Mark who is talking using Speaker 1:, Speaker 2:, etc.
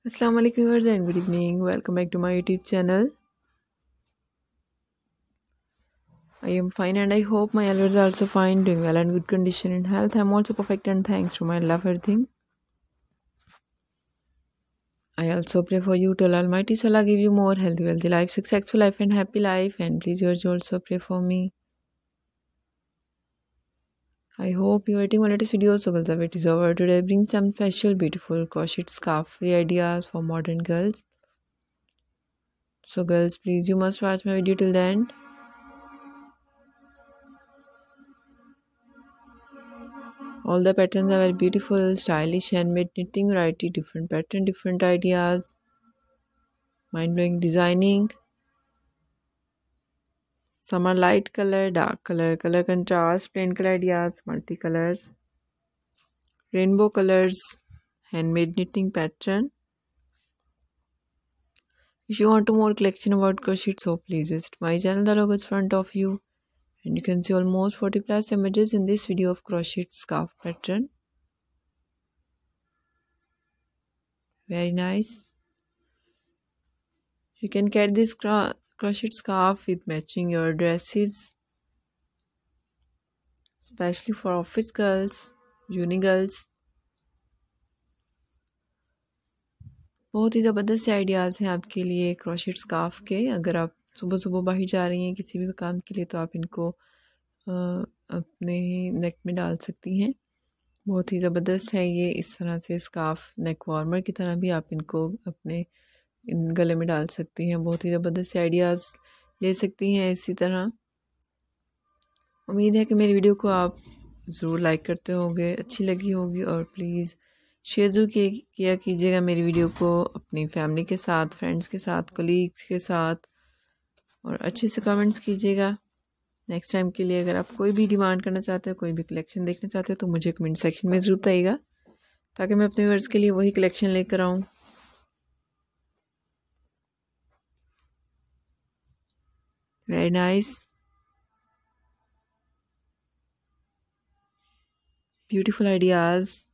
Speaker 1: Assalamu alaikum viewers and good evening. Welcome back to my YouTube channel. I am fine and I hope my viewers are also fine, doing well and good condition and health. I am also perfect and thanks to my love everything. I also pray for you to Almighty Allah give you more healthy, wealthy life, successful life and happy life, and please yours also pray for me. I hope you are waiting for latest videos. So girls, it is over. Today I bring some special beautiful crochet scarf free ideas for modern girls. So girls, please you must watch my video till the end. All the patterns are very beautiful, stylish, handmade knitting, variety, different pattern, different ideas, mind-blowing designing. Some are light color, dark color, color contrast, plain color ideas, multicolors, rainbow colors, handmade knitting pattern. If you want more collection about crochet, so please visit my channel. The logo is front of you, and you can see almost 40 plus images in this video of crochet scarf pattern. Very nice. You can carry this crochet scarf with matching your dresses, especially for office girls, uni girls. बहुत ही ज़बरदस्त ideas हैं आपके लिए crochet scarf के। अगर आप सुबह सुबह बाहर जा रही हैं किसी भी काम के लिए तो आप इनको अपने नेक में डाल सकती हैं। बहुत ही ज़बरदस्त है ये। इस तरह से स्कार्फ नेक वार्मर की तरह भी आप इनको अपने गले में डाल सकती हैं। बहुत ही ज़बरदस्त आइडियाज़ ले सकती हैं इसी तरह। उम्मीद है कि मेरी वीडियो को आप ज़रूर लाइक करते होंगे, अच्छी लगी होगी, और प्लीज़ शेयर ज़रूर किया कीजिएगा मेरी वीडियो को अपनी फैमिली के साथ, फ्रेंड्स के साथ, कलीग्स के साथ, और अच्छे से कमेंट्स कीजिएगा। नेक्स्ट टाइम के लिए अगर आप कोई भी डिमांड करना चाहते हो, कोई भी कलेक्शन देखना चाहते हो तो मुझे कमेंट सेक्शन में ज़रूर बताइएगा ताकि मैं अपने व्यूअर्स के लिए वही कलेक्शन लेकर आऊँ। Very nice, beautiful ideas.